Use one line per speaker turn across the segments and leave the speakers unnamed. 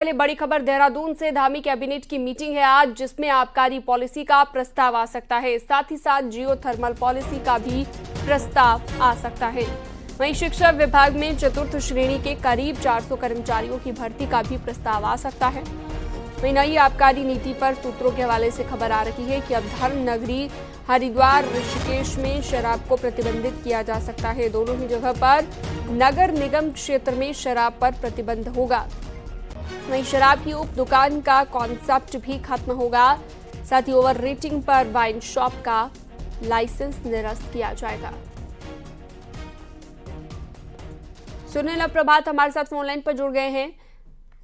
पहले बड़ी खबर देहरादून से। धामी कैबिनेट की मीटिंग है आज, जिसमें आबकारी पॉलिसी का प्रस्ताव आ सकता है। साथ ही साथ जियो थर्मल पॉलिसी का भी प्रस्ताव आ सकता है। वहीं शिक्षा विभाग में चतुर्थ श्रेणी के करीब 400 कर्मचारियों की भर्ती का भी प्रस्ताव आ सकता है। वहीं नई आबकारी नीति पर सूत्रों के हवाले से खबर आ रही है कि अब धर्म नगरी हरिद्वार ऋषिकेश में शराब को प्रतिबंधित किया जा सकता है। दोनों ही जगह पर नगर निगम क्षेत्र में शराब पर प्रतिबंध होगा। वहीं शराब की उप दुकान का कॉन्सेप्ट भी खत्म होगा। साथ ही ओवर रेटिंग पर वाइन शॉप का लाइसेंस निरस्त किया जाएगा। सुनील प्रभात हमारे साथ फोन लाइन पर जुड़ गए हैं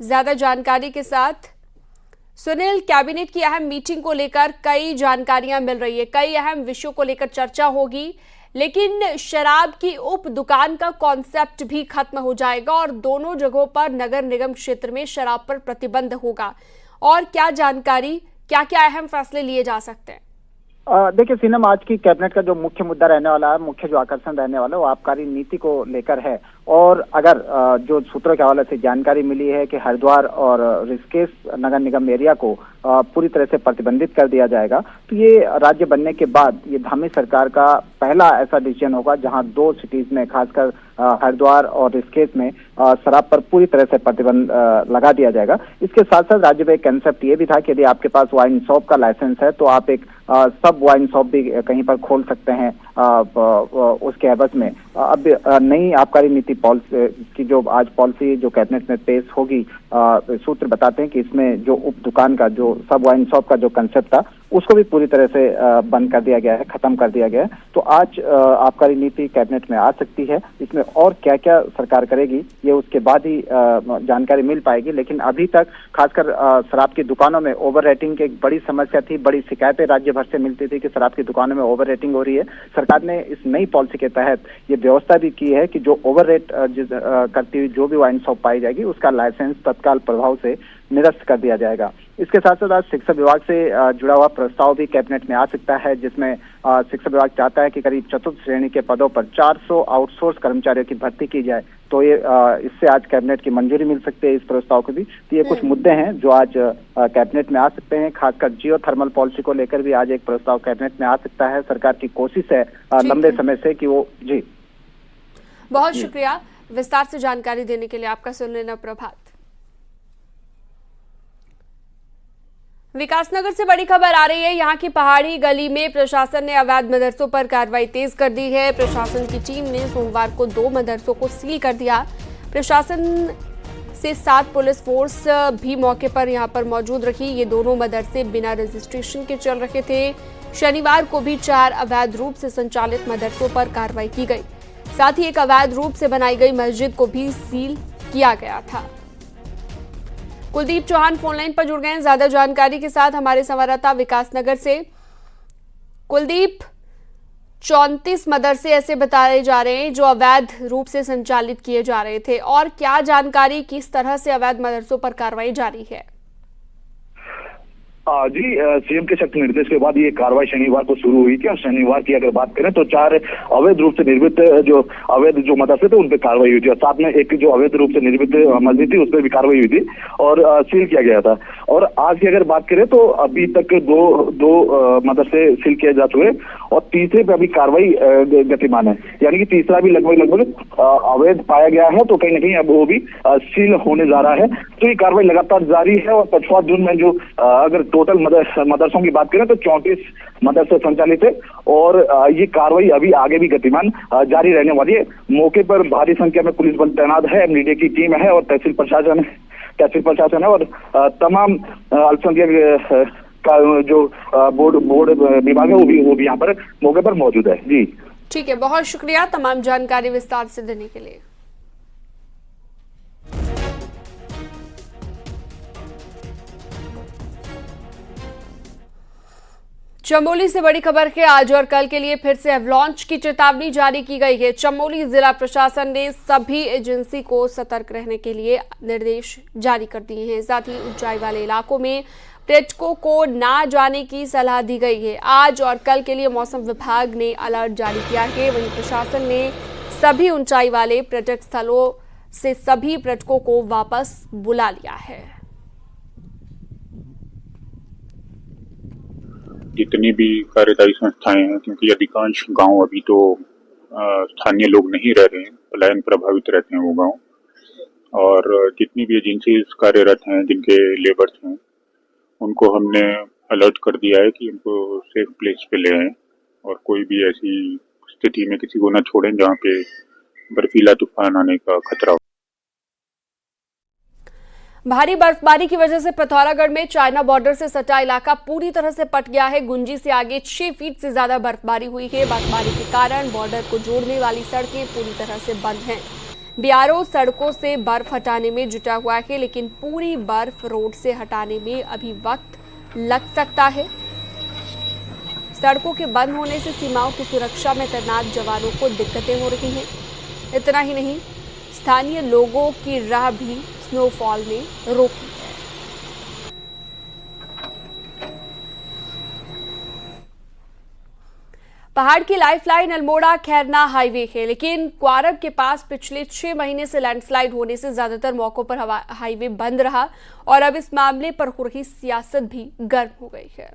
ज्यादा जानकारी के साथ। सुनील, कैबिनेट की अहम मीटिंग को लेकर कई जानकारियां मिल रही है, कई अहम विषयों को लेकर चर्चा होगी, लेकिन शराब की उप दुकान का कॉन्सेप्ट भी खत्म हो जाएगा और दोनों जगहों पर नगर निगम क्षेत्र में शराब पर प्रतिबंध होगा। और क्या जानकारी, क्या क्या अहम फैसले लिए जा सकते हैं?
देखिए सीनम, आज की कैबिनेट का जो मुख्य मुद्दा रहने वाला है, मुख्य जो आकर्षण रहने वाला है, वो आबकारी नीति को लेकर है। और अगर जो सूत्रों के हवाले से जानकारी मिली है कि हरिद्वार और ऋषिकेश नगर निगम एरिया को पूरी तरह से प्रतिबंधित कर दिया जाएगा, तो ये राज्य बनने के बाद ये धामी सरकार का पहला ऐसा डिसीजन होगा जहां दो सिटीज में, खासकर हरिद्वार और ऋषिकेश में शराब पर पूरी तरह से प्रतिबंध लगा दिया जाएगा। इसके साथ साथ राज्य में एक कंसेप्ट ये भी था कि यदि आपके पास वाइन शॉप का लाइसेंस है तो आप एक सब वाइन शॉप भी कहीं पर खोल सकते हैं उसके एवज में। अब नई आबकारी नीति की जो आज पॉलिसी जो कैबिनेट में पेश होगी, सूत्र बताते हैं कि इसमें जो उप दुकान का, जो सब वाइन शॉप का जो कंसेप्ट था, उसको भी पूरी तरह से बंद कर दिया गया है, खत्म कर दिया गया है। तो आज आबकारी नीति कैबिनेट में आ सकती है। इसमें और क्या क्या सरकार करेगी ये उसके बाद ही जानकारी मिल पाएगी। लेकिन अभी तक खासकर शराब की दुकानों में ओवर रेटिंग की एक बड़ी समस्या थी, बड़ी शिकायतें राज्य भर से मिलती थी कि शराब की दुकानों में ओवर रेटिंग हो रही है। सरकार ने इस नई पॉलिसी के तहत ये व्यवस्था भी की है कि जो ओवर रेट करती हुई जो भी वाइन शॉप पाई जाएगी, उसका लाइसेंस तत्काल प्रभाव से निरस्त कर दिया जाएगा। इसके साथ साथ आज शिक्षा विभाग से जुड़ा हुआ प्रस्ताव भी कैबिनेट में आ सकता है, जिसमें शिक्षा विभाग चाहता है कि करीब चतुर्थ श्रेणी के पदों पर 400 आउटसोर्स कर्मचारियों की भर्ती की जाए। तो ये इससे आज कैबिनेट की मंजूरी मिल सकती है इस प्रस्ताव को भी। तो ये कुछ मुद्दे हैं जो आज कैबिनेट में आ सकते हैं। खासकर जियो थर्मल पॉलिसी को लेकर भी आज एक प्रस्ताव कैबिनेट में आ सकता है। सरकार की कोशिश है लंबे समय से कि वो जी।
बहुत शुक्रिया विस्तार से जानकारी देने के लिए आपका। सुनील प्रभात। विकासनगर से बड़ी खबर आ रही है। यहाँ की पहाड़ी गली में प्रशासन ने अवैध मदरसों पर कार्रवाई तेज कर दी है। प्रशासन की टीम ने सोमवार को 2 मदरसों को सील कर दिया। प्रशासन से 7 पुलिस फोर्स भी मौके पर यहाँ पर मौजूद रही। ये दोनों मदरसे बिना रजिस्ट्रेशन के चल रहे थे। शनिवार को भी 4 अवैध रूप से संचालित मदरसों पर कार्रवाई की गई। साथ ही एक अवैध रूप से बनाई गई मस्जिद को भी सील किया गया था। कुलदीप चौहान फोनलाइन पर जुड़ गए हैं ज्यादा जानकारी के साथ हमारे संवाददाता विकासनगर से। कुलदीप, 34 मदरसे ऐसे बताए जा रहे हैं जो अवैध रूप से संचालित किए जा रहे थे, और क्या जानकारी, किस तरह से अवैध मदरसों पर कार्रवाई जारी है?
जी, सीएम के सख्त निर्देश के बाद ये कार्रवाई शनिवार को शुरू हुई थी। और शनिवार की अगर बात करें तो 4 अवैध रूप से निर्मित जो अवैध जो मदरसे थे उन पर कार्रवाई हुई थी, और साथ में एक जो अवैध रूप से निर्मित मस्जिद थी उस पर भी कार्रवाई हुई थी और सील किया गया था। और आज की अगर बात करें तो अभी तक दो मदरसे सील किए जा चुके, और तीसरे पे अभी कार्रवाई गतिमान है। यानी कि तीसरा भी लगभग अवैध पाया गया है, तो कहीं ना कहीं अब वो भी सील होने जा रहा है। तो ये कार्रवाई लगातार जारी है। और 5वां जून में जो अगर टोटल मदरसों की बात करें तो 34 मदरसे संचालित है, और ये कार्रवाई अभी आगे भी गतिमान जारी रहने वाली है। मौके पर भारी संख्या में पुलिस बल तैनात है, मीडिया की टीम है, और तहसील प्रशासन है, और तमाम अल्पसंख्यक का जो बोर्ड विभाग है वो भी यहाँ पर मौके पर मौजूद है। जी
ठीक है, बहुत शुक्रिया तमाम जानकारी विस्तार से देने के लिए। चमोली से बड़ी खबर के आज और कल के लिए फिर से अवलॉन्च की चेतावनी जारी की गई है। चमोली जिला प्रशासन ने सभी एजेंसी को सतर्क रहने के लिए निर्देश जारी कर दिए हैं। साथ ही ऊंचाई वाले इलाकों में पर्यटकों को ना जाने की सलाह दी गई है। आज और कल के लिए मौसम विभाग ने अलर्ट जारी किया है। वहीं प्रशासन ने सभी ऊंचाई वाले पर्यटक स्थलों से सभी पर्यटकों को वापस बुला लिया है।
जितनी भी कार्यदायी संस्थाएं हैं, क्योंकि अधिकांश गांव अभी तो स्थानीय लोग नहीं रह रहे हैं, पलायन प्रभावित रहते हैं वो गांव, और जितनी भी एजेंसीज कार्यरत हैं, जिनके लेबर्स हैं, उनको हमने अलर्ट कर दिया है कि उनको सेफ प्लेस पे ले आएं और कोई भी ऐसी स्थिति में किसी को न छोड़ें जहाँ पे बर्फीला तूफान आने का खतरा हो।
भारी बर्फबारी की वजह से पिथौरागढ़ में चाइना बॉर्डर से सटा इलाका पूरी तरह से पट गया है। गुंजी से आगे 6 फीट से ज्यादा बर्फबारी हुई है। बर्फबारी के कारण बॉर्डर को जोड़ने वाली सड़कें पूरी तरह से बंद हैं। बीआरओ सड़कों से बर्फ हटाने में जुटा हुआ है, लेकिन पूरी बर्फ रोड से हटाने में अभी वक्त लग सकता है। सड़कों के बंद होने से सीमाओं की सुरक्षा में तैनात जवानों को दिक्कतें हो रही हैं। इतना ही नहीं, स्थानीय लोगों की राह भी स्नोफॉल ने रोकी है। पहाड़ की लाइफलाइन अल्मोड़ा खैरना हाईवे है, लेकिन क्वारब के पास पिछले 6 महीने से लैंडस्लाइड होने से ज्यादातर मौकों पर हाईवे बंद रहा और अब इस मामले पर हो रही सियासत भी गर्म हो गई है।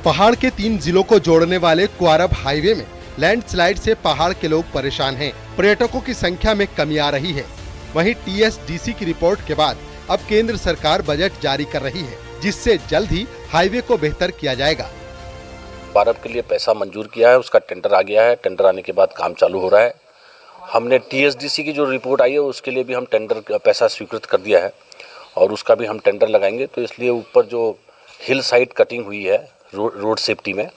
पहाड़ के 3 जिलों को जोड़ने वाले क्वारब हाईवे में लैंडस्लाइड से पहाड़ के लोग परेशान हैं। पर्यटकों की संख्या में कमी आ रही है। वहीं टीएसडीसी की रिपोर्ट के बाद अब केंद्र सरकार बजट जारी कर रही है, जिससे जल्द ही हाईवे को बेहतर किया जाएगा।
क्वारब के लिए पैसा मंजूर किया है, उसका टेंडर आ गया है। टेंडर आने के बाद काम चालू हो रहा है। हमने टीएसडीसी की जो रिपोर्ट आई है उसके लिए भी हम टेंडर पैसा स्वीकृत कर दिया है और उसका भी हम टेंडर लगाएंगे। तो इसलिए ऊपर जो हिल साइड कटिंग हुई है रोड सेफ्टी में,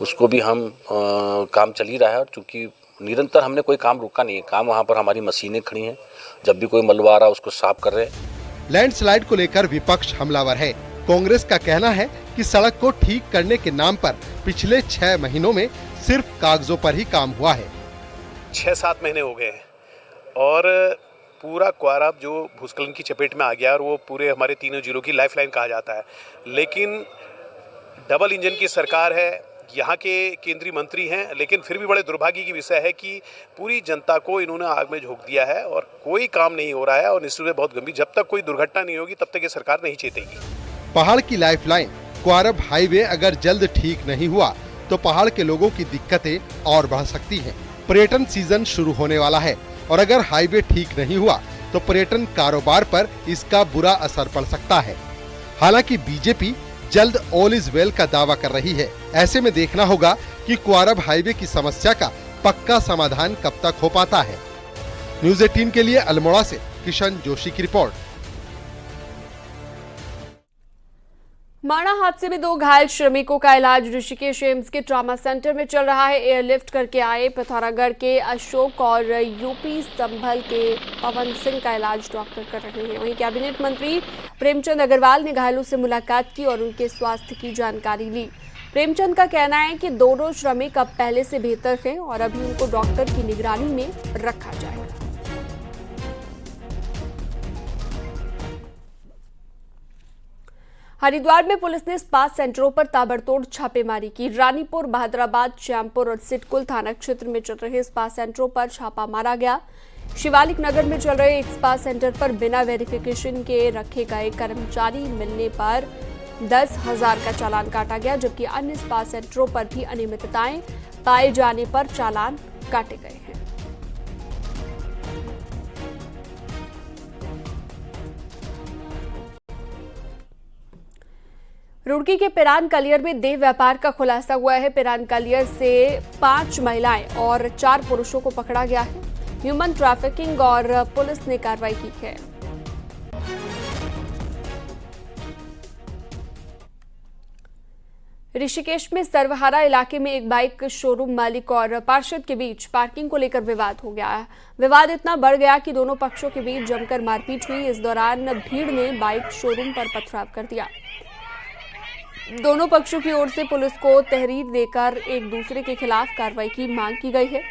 उसको भी हम काम चल ही रहा है। और चूँकि निरंतर हमने कोई काम रोका नहीं है, काम वहाँ पर हमारी मशीनें खड़ी हैं, जब भी कोई मलबा आ रहा है उसको साफ कर रहे हैं।
लैंडस्लाइड को लेकर विपक्ष हमलावर है। कांग्रेस का कहना है कि सड़क को ठीक करने के नाम पर पिछले 6 महीनों में सिर्फ कागजों पर ही काम हुआ है।
6-7 महीने हो गए हैं और पूरा क्वारब जो भूस्खलन की चपेट में आ गया और वो पूरे हमारे 3 जिलों की लाइफलाइन कहा जाता है। लेकिन डबल इंजन की सरकार है, यहाँ के केंद्रीय मंत्री हैं, लेकिन फिर भी बड़े दुर्भाग्य की विषय है कि पूरी जनता को इन्होंने आग में झोंक दिया है और कोई काम नहीं हो रहा है। और निश्चित रूप से बहुत गंभीर, जब तक कोई दुर्घटना नहीं होगी तब तक ये सरकार नहीं चेतेगी।
पहाड़ की लाइफलाइन क्वारब हाईवे अगर जल्द ठीक नहीं हुआ तो पहाड़ के लोगों की दिक्कतें और बढ़ सकती हैं। पर्यटन सीजन शुरू होने वाला है और अगर हाईवे ठीक नहीं हुआ तो पर्यटन कारोबार पर इसका बुरा असर पड़ सकता है। हालांकि बीजेपी जल्द ऑल इज वेल का दावा कर रही है। ऐसे में देखना होगा कि क्वारब हाईवे की समस्या का पक्का समाधान कब तक हो पाता है। न्यूज़ 18 के लिए अल्मोड़ा से किशन जोशी की रिपोर्ट।
माणा हादसे में 2 घायल श्रमिकों का इलाज ऋषिकेश एम्स के ट्रॉमा सेंटर में चल रहा है। एयरलिफ्ट करके आए पिथौरागढ़ के अशोक और यूपी संभल के पवन सिंह का इलाज डॉक्टर कर रहे हैं। वहीं कैबिनेट मंत्री प्रेमचंद अग्रवाल ने घायलों से मुलाकात की और उनके स्वास्थ्य की जानकारी ली। प्रेमचंद का कहना है कि दोनों श्रमिक अब पहले से बेहतर हैं और अभी उनको डॉक्टर की निगरानी में रखा जाएगा। हरिद्वार में पुलिस ने स्पा सेंटरों पर ताबड़तोड़ छापेमारी की। रानीपुर, बहादुराबाद, श्यामपुर और सिटकुल थाना क्षेत्र में चल रहे स्पा सेंटरों पर छापा मारा गया। शिवालिक नगर में चल रहे एक स्पा सेंटर पर बिना वेरिफिकेशन के रखे गए कर्मचारी मिलने पर 10,000 का चालान काटा गया, जबकि अन्य स्पा सेंटरों पर भी अनियमितताएं पाए जाने पर चालान काटे गए हैं। रुड़की के पिरान कलियर में देह व्यापार का खुलासा हुआ है। पिरान कलियर से 5 महिलाएं और 4 पुरुषों को पकड़ा गया है। ह्यूमन ट्रैफिकिंग और पुलिस ने कार्रवाई की है। ऋषिकेश में सर्वहारा इलाके में एक बाइक शोरूम मालिक और पार्षद के बीच पार्किंग को लेकर विवाद हो गया। विवाद इतना बढ़ गया कि दोनों पक्षों के बीच जमकर मारपीट हुई। इस दौरान भीड़ ने बाइक शोरूम पर पथराव कर दिया। दोनों पक्षों की ओर से पुलिस को तहरीर देकर एक दूसरे के खिलाफ कार्रवाई की मांग की गई है।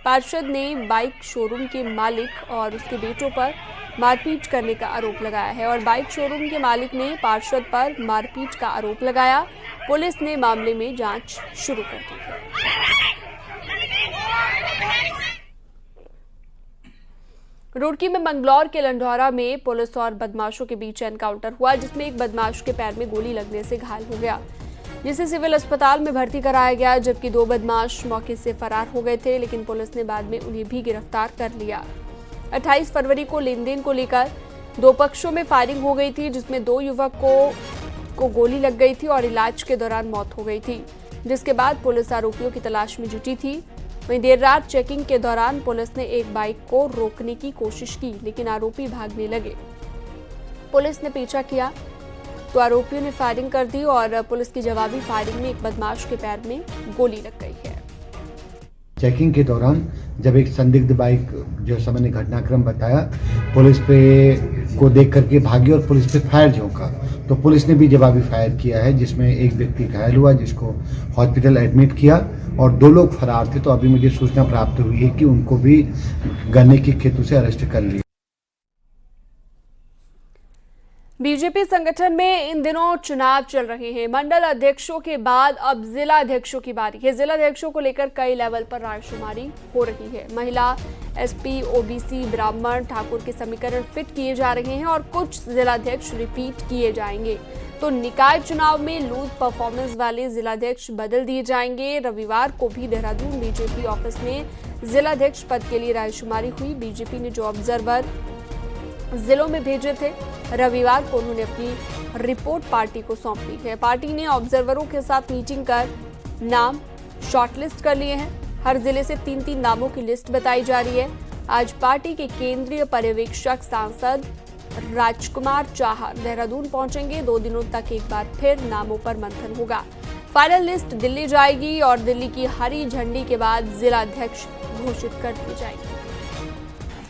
पार्षद ने बाइक शोरूम के मालिक और उसके बेटों पर मारपीट करने का आरोप लगाया है और बाइक शोरूम के मालिक ने पार्षद पर मारपीट का आरोप लगाया। पुलिस ने मामले में जांच शुरू कर दी है। रुड़की में मंगलौर के लंढौरा में पुलिस और बदमाशों के बीच एनकाउंटर हुआ, जिसमें एक बदमाश के पैर में गोली लगने से घायल हो गया, जिसे सिविल अस्पताल में भर्ती कराया गया, जबकि 2 बदमाश मौके से फरार हो गए थे, लेकिन पुलिस ने बाद में उन्हें भी गिरफ्तार कर लिया। 28 फरवरी को लेन देन को लेकर 2 पक्षों में फायरिंग हो गई थी, जिसमें 2 युवकों को गोली लग गई थी और इलाज के दौरान मौत हो गई थी, जिसके बाद पुलिस आरोपियों की तलाश में जुटी थी। वहीं देर रात चेकिंग के दौरान पुलिस ने एक बाइक को रोकने की कोशिश की, लेकिन आरोपी भागने लगे। पुलिस ने पीछा किया तो आरोपियों ने फायरिंग कर दी और पुलिस की जवाबी फायरिंग में एक बदमाश के पैर में गोली लग गई है।
चेकिंग के दौरान जब एक संदिग्ध बाइक जो समय ने घटनाक्रम बताया, पुलिस पे को देख करके भागी और पुलिस पे फायर झोंका, तो पुलिस ने भी जवाबी फायर किया है, जिसमें एक व्यक्ति घायल हुआ, जिसको हॉस्पिटल एडमिट किया और 2 लोग फरार थे। तो अभी मुझे सूचना प्राप्त हुई है कि उनको भी गन्ने की खेतों से अरेस्ट कर लिया।
बीजेपी संगठन में इन दिनों चुनाव चल रहे हैं। मंडल अध्यक्षों के बाद अब जिला अध्यक्षों की बारी है। जिला अध्यक्षों को लेकर कई लेवल पर रायशुमारी हो रही है। महिला, एसपी, ओबीसी, ब्राह्मण, ठाकुर के समीकरण फिट किए जा रहे हैं और कुछ जिलाध्यक्ष रिपीट किए जाएंगे। तो निकाय चुनाव में लूज परफॉर्मेंस वाले जिलाध्यक्ष बदल दिए जाएंगे। रविवार को भी देहरादून बीजेपी ऑफिस में जिलाध्यक्ष पद के लिए रायशुमारी हुई। बीजेपी ने जो ऑब्जर्वर जिलों में भेजे थे, रविवार को उन्होंने अपनी रिपोर्ट पार्टी को सौंप दी है। पार्टी ने ऑब्जर्वरों के साथ मीटिंग कर नाम शॉर्टलिस्ट कर लिए हैं। हर जिले से 3-3 नामों की लिस्ट बताई जा रही है। आज पार्टी के केंद्रीय पर्यवेक्षक सांसद राजकुमार चाहर देहरादून पहुंचेंगे। 2 दिनों तक एक बार फिर नामों पर मंथन होगा। फाइनल लिस्ट दिल्ली जाएगी और दिल्ली की हरी झंडी के बाद जिलाध्यक्ष घोषित कर दिए जाएंगे।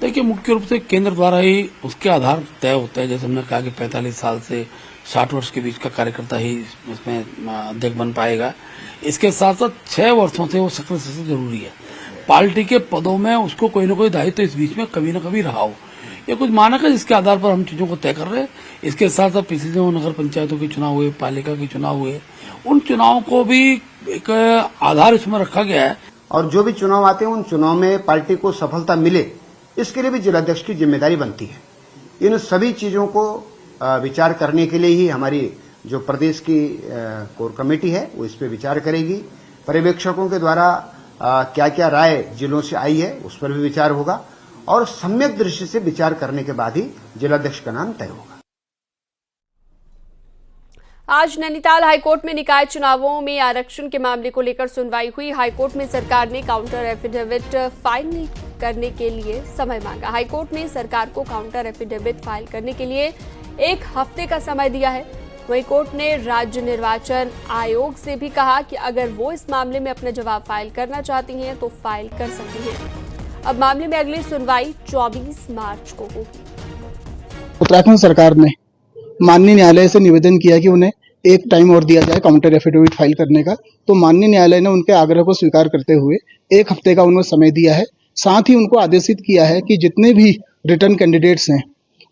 देखिए, मुख्य रूप से केंद्र द्वारा ही उसके आधार तय होता है। जैसे हमने कहा कि 45 साल से 60 वर्ष के बीच का कार्यकर्ता ही इसमें अध्यक्ष बन पाएगा। इसके साथ साथ 6 वर्षों से वो सक्सेस जरूरी है। पार्टी के पदों में उसको कोई ना कोई दायित्व तो इस बीच में कभी ना कभी रहा हो। ये कुछ मानक है जिसके आधार पर हम चीजों को तय कर रहे हैं। इसके साथ साथ पिछले दिनों नगर पंचायतों के चुनाव हुए, पालिका के चुनाव हुए, उन चुनावों को भी एक आधार इसमें रखा गया है।
और जो भी चुनाव आते हैं उन चुनाव में पार्टी को सफलता मिले, इसके लिए भी जिलाध्यक्ष की जिम्मेदारी बनती है। इन सभी चीजों को विचार करने के लिए ही हमारी जो प्रदेश की कोर कमेटी है वो इस पे विचार करेगी। पर्यवेक्षकों के द्वारा क्या क्या राय जिलों से आई है उस पर भी विचार होगा और सम्यक दृष्टि से विचार करने के बाद ही जिलाध्यक्ष का नाम तय होगा।
आज नैनीताल हाईकोर्ट में निकाय चुनावों में आरक्षण के मामले को लेकर सुनवाई हुई। हाईकोर्ट में सरकार ने काउंटर एफिडेविट फाइल करने के लिए समय मांगा। हाईकोर्ट ने सरकार को काउंटर एफिडेविट फाइल करने के लिए 1 हफ्ते का समय दिया है। वहीं कोर्ट ने राज्य निर्वाचन आयोग से भी कहा कि अगर वो इस मामले में अपना जवाब फाइल करना चाहती हैं तो फाइल कर सकती हैं। अब मामले में अगली सुनवाई 24 मार्च को होगी।
उत्तराखंड सरकार ने माननीय न्यायालय से निवेदन किया कि उन्हें एक टाइम और दिया जाए काउंटर एफिडेविट फाइल करने का, तो माननीय न्यायालय ने उनके आग्रह को स्वीकार करते हुए 1 हफ्ते का उन्हें समय दिया है। साथ ही उनको आदेशित किया है कि जितने भी रिटर्न कैंडिडेट्स हैं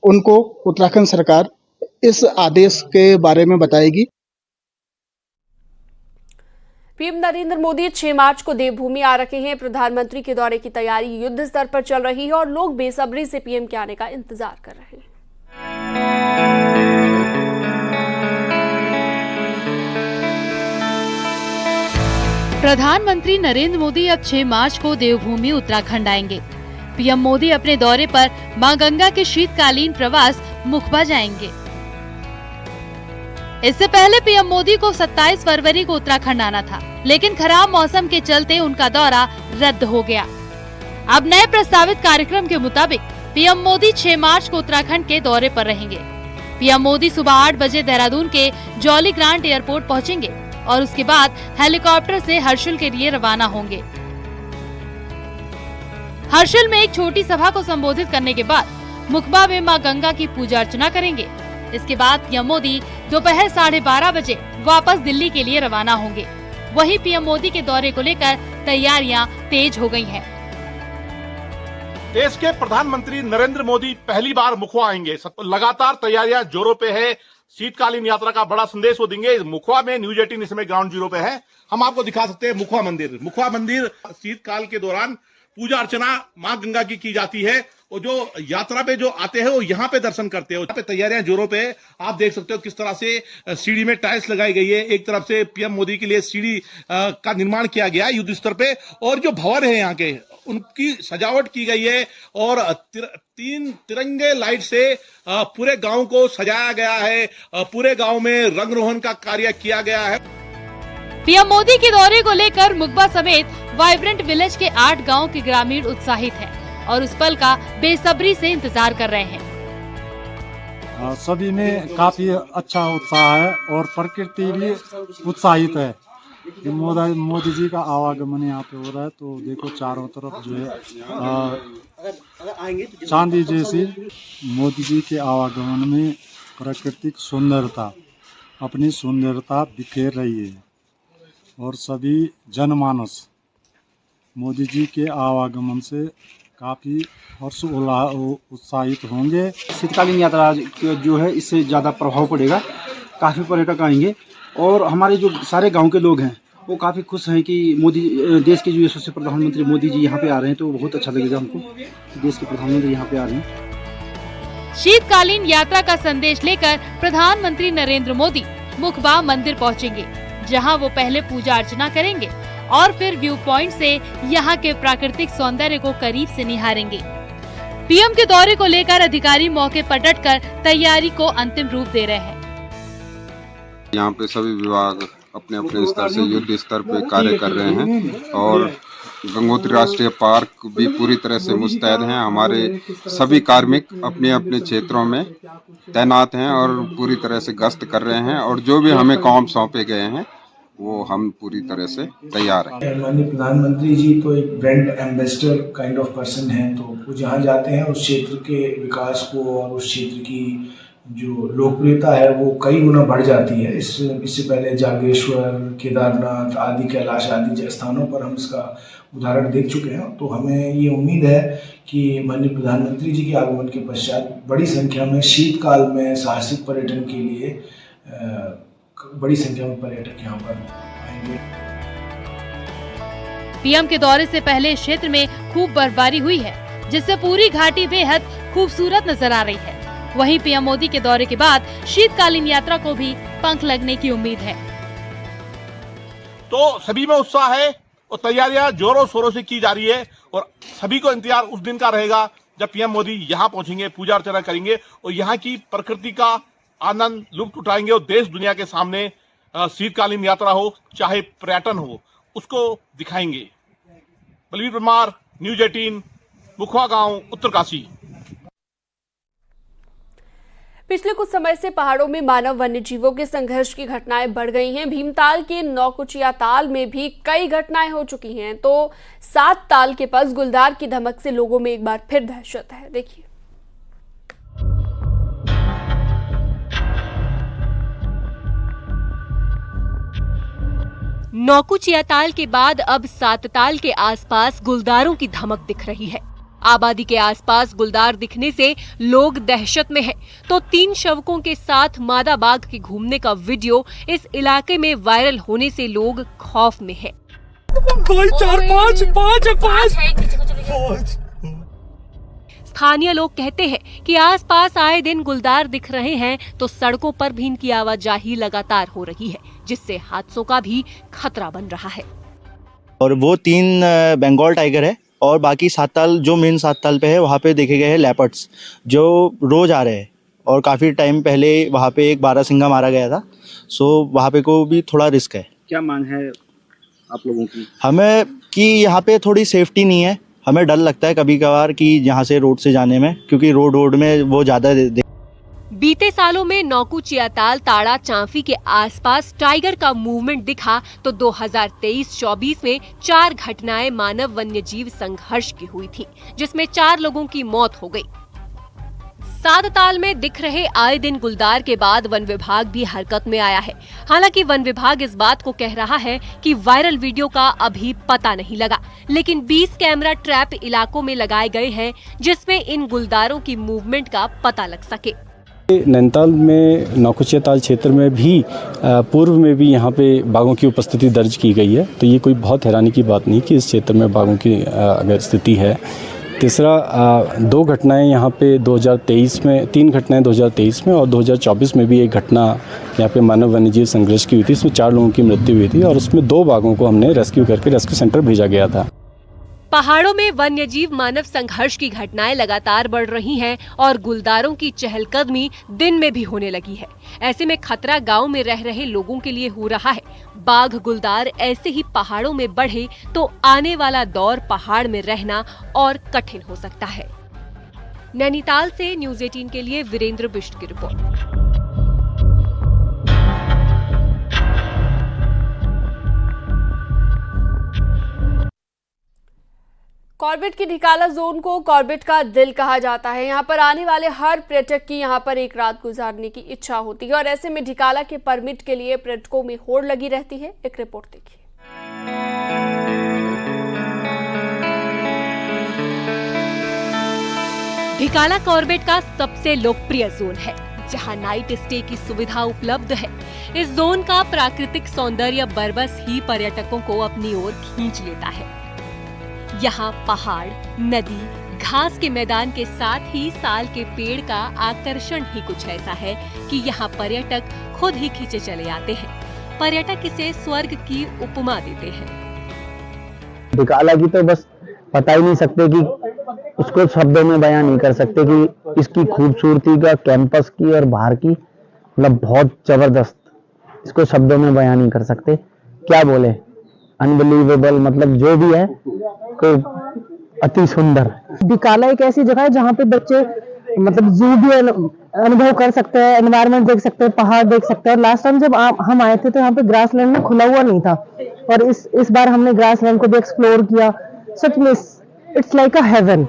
उनको उत्तराखंड सरकार इस आदेश के बारे में बताएगी।
पीएम नरेंद्र मोदी 6 मार्च को देवभूमि आ रहे हैं। प्रधानमंत्री के दौरे की तैयारी युद्ध स्तर पर चल रही है और लोग बेसब्री से पीएम के आने का इंतजार कर रहे हैं।
प्रधानमंत्री नरेंद्र मोदी अब 6 मार्च को देवभूमि उत्तराखंड आएंगे। पीएम मोदी अपने दौरे पर मां गंगा के शीतकालीन प्रवास मुखबा जाएंगे। इससे पहले पीएम मोदी को 27 फरवरी को उत्तराखंड आना था, लेकिन खराब मौसम के चलते उनका दौरा रद्द हो गया। अब नए प्रस्तावित कार्यक्रम के मुताबिक पीएम मोदी 6 मार्च को उत्तराखंड के दौरे पर रहेंगे। पीएम मोदी सुबह 8 बजे देहरादून के जॉली ग्रांट एयरपोर्ट पहुंचेंगे और उसके बाद हेलीकॉप्टर से हर्षिल के लिए रवाना होंगे। हर्षिल में एक छोटी सभा को संबोधित करने के बाद मुखबा में मां गंगा की पूजा अर्चना करेंगे। इसके बाद पीएम मोदी दोपहर 12:30 बजे वापस दिल्ली के लिए रवाना होंगे। वहीं पीएम मोदी के दौरे को लेकर तैयारियां तेज हो गई हैं।
देश के प्रधानमंत्री नरेंद्र मोदी पहली बार मुखवा आएंगे। लगातार तैयारियां जोरों पे है। शीतकालीन यात्रा का बड़ा संदेश वो देंगे। मुखवा में न्यूज 18 इस समय ग्राउंड जीरो पे है। हम आपको दिखा सकते हैं मुखवा मंदिर। मुखवा मंदिर शीतकाल के दौरान पूजा अर्चना मां गंगा की जाती है वो जो यात्रा पे जो आते हैं वो यहाँ पे दर्शन करते हैं। यहाँ पे तैयारियां जोरों पे, आप देख सकते हो किस तरह से सीढ़ी में टाइल्स लगाई गई है। एक तरफ से पीएम मोदी के लिए सीढ़ी का निर्माण किया गया है युद्ध स्तर पे, और जो भवन है यहाँ के उनकी सजावट की गई है, और 3 तिरंगे लाइट से पूरे गांव को सजाया गया है। पूरे गांव में रंग रोहन का कार्य किया गया है।
पीएम मोदी के दौरे को लेकर मुगबा समेत वाइब्रेंट विलेज के 8 गांव के ग्रामीण उत्साहित हैं और उस पल का बेसब्री से इंतजार कर रहे हैं।
सभी में काफी अच्छा उत्साह है और प्रकृति भी उत्साहित है। मोदी जी का आवागमन यहाँ पे हो रहा है, तो देखो चारों तरफ जो है चांदी जैसी मोदी जी के आवागमन में प्राकृतिक सुंदरता अपनी सुंदरता बिखेर रही है, और सभी जनमानस मोदी जी के आवागमन से काफ़ी हर्ष उत्साहित होंगे।
शीतकालीन यात्रा जो है इससे ज़्यादा प्रभाव पड़ेगा, काफ़ी पर्यटक आएंगे, और हमारे जो सारे गांव के लोग हैं वो काफ़ी खुश हैं कि मोदी देश के जो यशस्वी प्रधानमंत्री मोदी जी यहाँ पे आ रहे हैं, तो बहुत अच्छा लगेगा हमको, देश के प्रधानमंत्री यहाँ पे आ रहे हैं।
शीतकालीन यात्रा का संदेश लेकर प्रधानमंत्री नरेंद्र मोदी मुखबा मंदिर पहुँचेंगे, जहाँ वो पहले पूजा अर्चना करेंगे और फिर व्यू पॉइंट से यहाँ के प्राकृतिक सौंदर्य को करीब से निहारेंगे। पीएम के दौरे को लेकर अधिकारी मौके पर डटकर तैयारी को अंतिम रूप दे रहे हैं।
यहाँ पे सभी विभाग अपने अपने स्तर से युद्ध स्तर पे कार्य कर रहे हैं, और गंगोत्री राष्ट्रीय पार्क भी पूरी तरह से मुस्तैद हैं। हमारे सभी कार्मिक अपने अपने क्षेत्रों में तैनात हैं और पूरी तरह से गश्त कर रहे हैं, और जो भी हमें काम सौंपे गए हैं वो हम पूरी तरह से तैयार हैं।
माननीय प्रधानमंत्री जी तो एक brand ambassador kind of person हैं, तो वो जहाँ जाते हैं उस क्षेत्र के विकास को और उस क्षेत्र की जो लोकप्रियता है वो कई गुना बढ़ जाती है। इससे पहले जागेश्वर, केदारनाथ आदि, कैलाश आदि स्थानों पर हम इसका उदाहरण देख चुके हैं। तो हमें ये उम्मीद है कि माननीय प्रधानमंत्री जी के आगमन के पश्चात बड़ी संख्या में शीतकाल में साहसिक पर्यटन के लिए बड़ी संख्या में पर्यटक यहाँ पर आएंगे।
पीएम के दौरे से पहले इस क्षेत्र में खूब बर्फबारी हुई है, जिससे पूरी घाटी बेहद खूबसूरत नजर आ रही है। वहीं पीएम मोदी के दौरे के बाद शीतकालीन यात्रा को भी पंख लगने की उम्मीद है।
तो सभी में उत्साह है और तैयारियां जोरों शोरों से की जा रही है, और सभी को इंतजार उस दिन का रहेगा जब पीएम मोदी यहाँ पहुंचेंगे, पूजा अर्चना करेंगे और यहाँ की प्रकृति का आनंद लुत्फ उठाएंगे, और देश दुनिया के सामने शीतकालीन यात्रा हो चाहे पर्यटन हो उसको दिखाएंगे। बलवीर परमार, न्यूज 18, मुखवा गांव, उत्तरकाशी।
पिछले कुछ समय से पहाड़ों में मानव वन्य जीवों के संघर्ष की घटनाएं बढ़ गई हैं। भीमताल के नौकुचिया ताल में भी कई घटनाएं हो चुकी हैं, तो 7 ताल के पास गुलदार की धमक से लोगों में एक बार फिर दहशत है। देखिए।
नौकुचिया ताल के बाद अब 7 ताल के आसपास गुलदारों की धमक दिख रही है। आबादी के आसपास गुलदार दिखने से लोग दहशत में हैं, तो 3 शवकों के साथ मादा बाघ के घूमने का वीडियो इस इलाके में वायरल होने से लोग खौफ में हैं। 5 स्थानीय लोग कहते हैं कि आसपास आए दिन गुलदार दिख रहे हैं, तो सड़कों पर भी इनकी आवाजाही लगातार हो रही है, जिससे हादसों का भी खतरा बन रहा है।
और वो 3 बंगाल टाइगर है, और बाकी 7 ताल जो मेन 7 ताल पे है वहाँ पे देखे गए हैं लेपर्ड्स जो रोज आ रहे हैं, और काफ़ी टाइम पहले वहाँ पे एक बारहसिंगा मारा गया था, सो वहाँ पे को भी थोड़ा रिस्क है।
क्या मांग है आप लोगों की?
हमें कि यहाँ पे थोड़ी सेफ्टी नहीं है, हमें डर लगता है कभी कभार कि यहाँ से रोड से जाने में, क्योंकि रोड में वो ज़्यादा
बीते सालों में नौकुचिया ताल, ताड़ा, चांफी के आसपास टाइगर का मूवमेंट दिखा, तो 2023-24 में 4 घटनाएं मानव वन्यजीव संघर्ष की हुई थी, जिसमें 4 लोगों की मौत हो गई। 7 ताल में दिख रहे आए दिन गुलदार के बाद वन विभाग भी हरकत में आया है। हालांकि वन विभाग इस बात को कह रहा है कि वायरल वीडियो का अभी पता नहीं लगा, लेकिन 20 कैमरा ट्रैप इलाकों में लगाए गए हैं, जिसमें इन गुलदारों की मूवमेंट का पता लग सके।
नैनीताल में नौकुचिया ताल क्षेत्र में भी पूर्व में भी यहाँ पे बाघों की उपस्थिति दर्ज की गई है, तो ये कोई बहुत हैरानी की बात नहीं कि इस क्षेत्र में बाघों की अगर स्थिति है। तीसरा 2 घटनाएं यहाँ पे 2023 में, 3 घटनाएं 2023 में और 2024 में भी एक घटना यहाँ पे मानव वन्यजीव संघर्ष की हुई थी। इसमें 4 लोगों की मृत्यु हुई थी और उसमें 2 बाघों को हमने रेस्क्यू करके रेस्क्यू सेंटर भेजा गया था।
पहाड़ों में वन्यजीव मानव संघर्ष की घटनाएं लगातार बढ़ रही हैं और गुलदारों की चहलकदमी दिन में भी होने लगी है। ऐसे में खतरा गांव में रह रहे लोगों के लिए हो रहा है। बाघ गुलदार ऐसे ही पहाड़ों में बढ़े तो आने वाला दौर पहाड़ में रहना और कठिन हो सकता है। नैनीताल से न्यूज़ 18 के लिए वीरेंद्र बिष्ट की रिपोर्ट।
कॉर्बेट की ढिकाला जोन को कॉर्बेट का दिल कहा जाता है। यहाँ पर आने वाले हर पर्यटक की यहाँ पर एक रात गुजारने की इच्छा होती है और ऐसे में ढिकाला के परमिट के लिए पर्यटकों में होड़ लगी रहती है। एक रिपोर्ट देखिए।
ढिकाला कॉर्बेट का सबसे लोकप्रिय जोन है, जहां नाइट स्टे की सुविधा उपलब्ध है। इस जोन का प्राकृतिक सौंदर्य बरबस ही पर्यटकों को अपनी ओर खींच लेता है। यहाँ पहाड़, नदी, घास के मैदान के साथ ही साल के पेड़ का आकर्षण ही कुछ ऐसा है कि यहाँ पर्यटक खुद ही खींचे चले आते हैं। पर्यटक इसे स्वर्ग की उपमा देते हैं।
ढिकाला की तो बस बता ही नहीं सकते कि उसको शब्दों में बयां नहीं कर सकते कि इसकी खूबसूरती का, कैंपस की और बाहर की, मतलब बहुत जबरदस्त। इसको शब्दों में बयां नहीं कर सकते, क्या बोले, अनबिलीवेबल, मतलब जो भी है तो अति सुंदर।
ढिकाला एक ऐसी जगह है जहाँ पे बच्चे मतलब जू भी अनुभव कर सकते हैं, एनवायरनमेंट देख सकते हैं, पहाड़ देख सकते हैं। लास्ट टाइम जब हम आए थे तो यहाँ पे ग्रास लैंड में खुला हुआ नहीं था और इस बार हमने ग्रास लैंड को भी एक्सप्लोर किया। सच में it's like a heaven.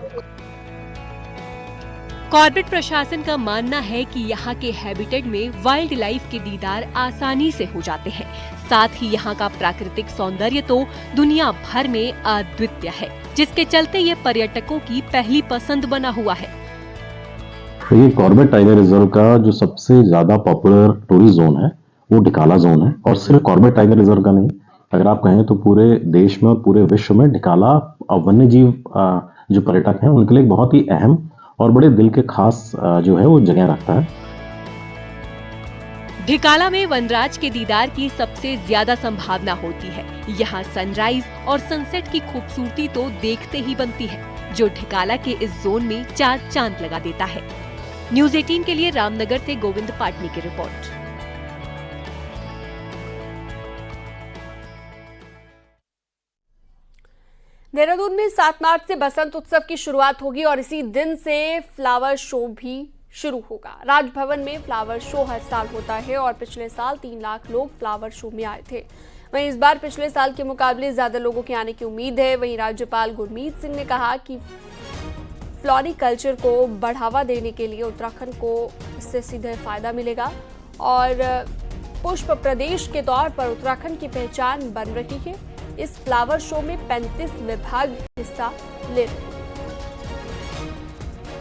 Corbett प्रशासन का मानना है कि यहाँ के हैबिटेट में वाइल्ड लाइफ के दीदार आसानी से हो जाते हैं। साथ ही यहाँ का प्राकृतिक सौंदर्य तो दुनिया भर में अद्वितीय है, जिसके चलते ये पर्यटकों की पहली पसंद बना हुआ है।
ये कॉर्बेट टाइगर रिजर्व का जो सबसे ज्यादा पॉपुलर टूरिस्ट जोन है वो ढिकाला जोन है। और सिर्फ कॉर्बेट टाइगर रिजर्व का नहीं, अगर आप कहें तो पूरे देश में और पूरे विश्व में ढिकाला वन्य जीव जो पर्यटक हैं उनके लिए बहुत ही अहम और बड़े दिल के खास जो है वो जगह रखता है।
ढिकाला में वनराज के दीदार की सबसे ज्यादा संभावना होती है। यहाँ सनराइज और सनसेट की खूबसूरती तो देखते ही बनती है, जो ढिकाला के इस जोन में 4 चांद लगा देता है। न्यूज़ 18 के लिए रामनगर से गोविंद पाटनी की रिपोर्ट।
देहरादून में 7 मार्च से बसंत उत्सव की शुरुआत होगी और इसी दिन से फ्लावर शो भी शुरू होगा। राजभवन में फ्लावर शो हर साल होता है और पिछले साल 3 लाख लोग फ्लावर शो में आए थे। वहीं इस बार पिछले साल के मुकाबले ज्यादा लोगों के आने की उम्मीद है। वहीं राज्यपाल गुरमीत सिंह ने कहा कि फ्लोरिकल्चर को बढ़ावा देने के लिए उत्तराखंड को इससे सीधे फायदा मिलेगा और पुष्प प्रदेश के तौर पर उत्तराखंड की पहचान बन रही है। इस फ्लावर शो में 35 विभाग हिस्सा ले रहे हैं।